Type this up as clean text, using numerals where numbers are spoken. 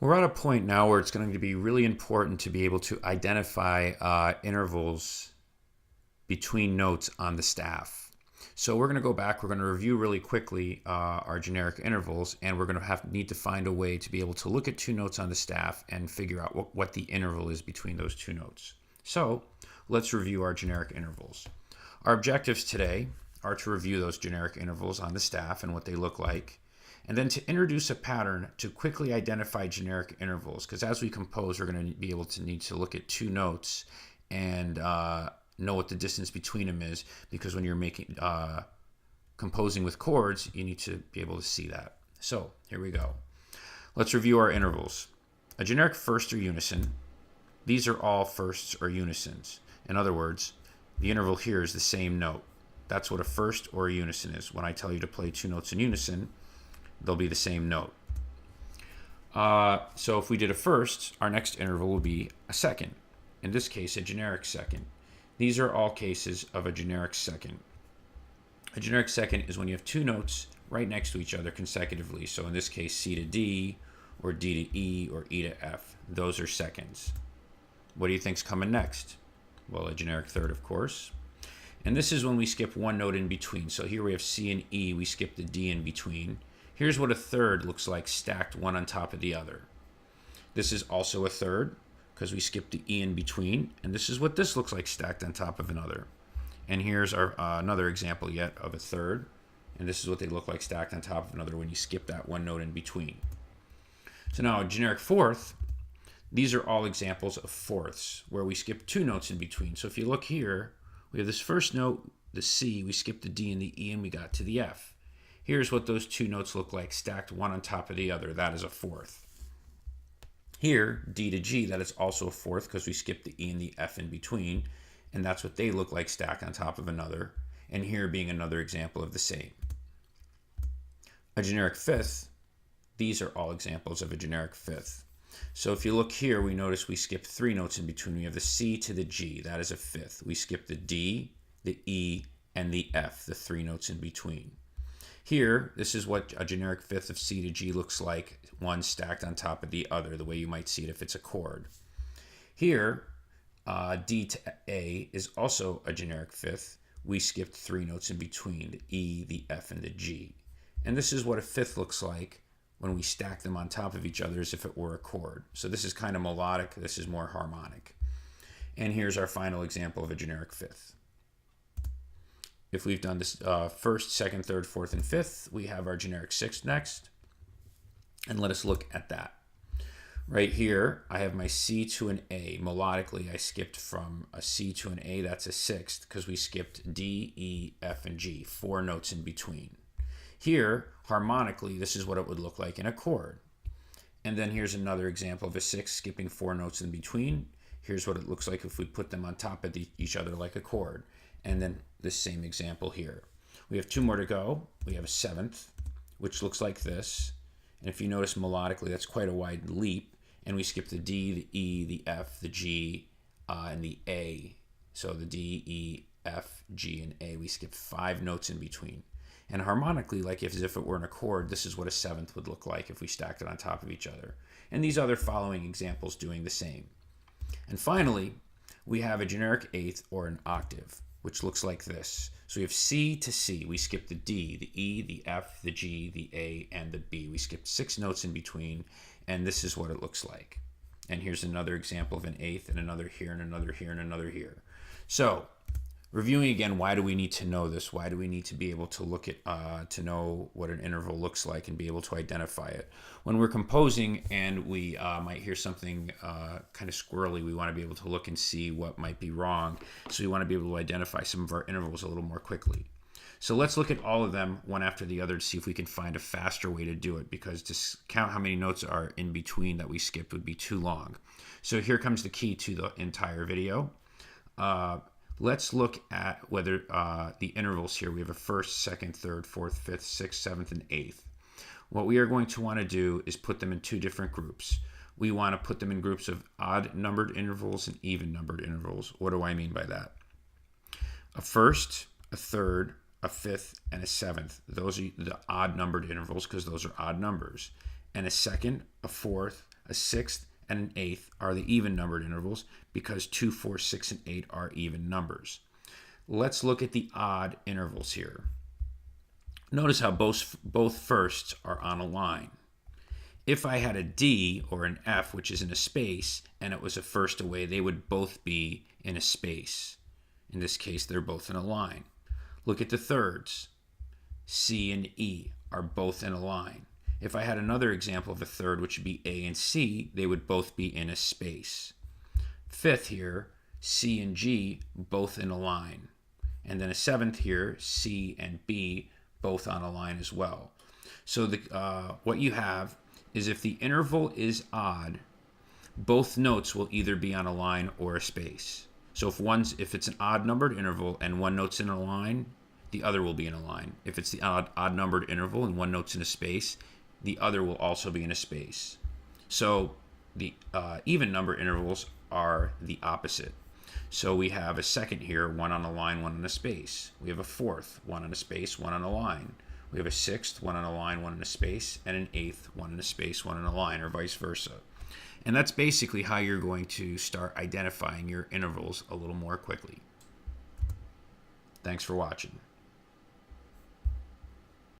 We're at a point now where it's going to be really important to be able to identify intervals between notes on the staff. So we're going to go back, we're going to review really quickly our generic intervals, and we're going to need to find a way to be able to look at two notes on the staff and figure out what the interval is between those two notes. So let's review our generic intervals. Our objectives today are to review those generic intervals on the staff and what they look like, and then to introduce a pattern to quickly identify generic intervals, because as we compose, we're going to be able to need to look at two notes and know what the distance between them is, because when you're making composing with chords, you need to be able to see that. So here we go. Let's review our intervals. A generic first or unison. These are all firsts or unisons. In other words, the interval here is the same note. That's what a first or a unison is. When I tell you to play two notes in unison, they'll be the same note. So if we did a first, our next interval will be a second. In this case, a generic second. These are all cases of a generic second. A generic second is when you have two notes right next to each other consecutively. So in this case, C to D, or D to E, or E to F. Those are seconds. What do you think's coming next? Well, a generic third, of course. And this is when we skip one note in between. So here we have C and E, we skip the D in between. Here's what a third looks like stacked one on top of the other. This is also a third because we skipped the E in between. And this is what this looks like stacked on top of another. And here's our another example yet of a third. And this is what they look like stacked on top of another when you skip that one note in between. So now a generic fourth, these are all examples of fourths where we skip two notes in between. So if you look here, we have this first note, the C, we skipped the D and the E, and we got to the F. Here's what those two notes look like stacked one on top of the other. That is a fourth. Here, D to G, that is also a fourth because we skipped the E and the F in between, and that's what they look like stacked on top of another, and here being another example of the same. A generic fifth, these are all examples of a generic fifth. So if you look here, we notice we skipped three notes in between. We have the C to the G, that is a fifth. We skipped the D, the E, and the F, the three notes in between. Here, this is what a generic fifth of C to G looks like, one stacked on top of the other, the way you might see it if it's a chord. Here, D to A is also a generic fifth. We skipped three notes in between, the E, the F, and the G. And this is what a fifth looks like when we stack them on top of each other as if it were a chord. So this is kind of melodic, this is more harmonic. And here's our final example of a generic fifth. If we've done this first, second, third, fourth, and fifth, we have our generic sixth next. And let us look at that. Right here, I have my C to an A. Melodically, I skipped from a C to an A, that's a sixth, because we skipped D, E, F, and G, four notes in between. Here, harmonically, this is what it would look like in a chord. And then here's another example of a sixth, skipping four notes in between. Here's what it looks like if we put them on top of each other like a chord. And then the same example here. We have two more to go. We have a seventh, which looks like this. And if you notice melodically, that's quite a wide leap. And we skip the D, the E, the F, the G, and the A. So the D, E, F, G, and A. We skip five notes in between. And harmonically, like as if it were in a chord, this is what a seventh would look like if we stacked it on top of each other. And these other following examples doing the same. And finally, we have a generic eighth or an octave, which looks like this. So we have C to C. We skipped the D, the E, the F, the G, the A, and the B. We skipped six notes in between, and this is what it looks like. And here's another example of an eighth, and another here, and another here, and another here. So reviewing again, why do we need to know this? Why do we need to be able to look at, to know what an interval looks like and be able to identify it? When we're composing and we might hear something kind of squirrely, we want to be able to look and see what might be wrong. So we want to be able to identify some of our intervals a little more quickly. So let's look at all of them one after the other to see if we can find a faster way to do it, because to count how many notes are in between that we skipped would be too long. So here comes the key to the entire video. Let's look at whether the intervals here. We have a first, second, third, fourth, fifth, sixth, seventh, and eighth. What we are going to want to do is put them in two different groups. We want to put them in groups of odd numbered intervals and even numbered intervals. What do I mean by that? A first, a third, a fifth, and a seventh. Those are the odd numbered intervals because those are odd numbers. And a second, a fourth, A sixth and an eighth are the even numbered intervals because 2, 4, 6, and 8 are even numbers. Let's look at the odd intervals here. Notice how both firsts are on a line. If I had a D or an F, which is in a space, and it was a first away, they would both be in a space. In this case, they're both in a line. Look at the thirds. C and E are both in a line. If I had another example of a third, which would be A and C, they would both be in a space. Fifth here, C and G, both in a line. And then a seventh here, C and B, both on a line as well. So what you have is if the interval is odd, both notes will either be on a line or a space. So if it's an odd numbered interval and one note's in a line, the other will be in a line. If it's the odd numbered interval and one note's in a space, the other will also be in a space. So the even number intervals are the opposite. So we have a second here, one on a line, one on a space. We have a fourth, one on a space, one on a line. We have a sixth, one on a line, one in a space, and an eighth, one in a space, one in a line, or vice versa. And that's basically how you're going to start identifying your intervals a little more quickly. Thanks for watching.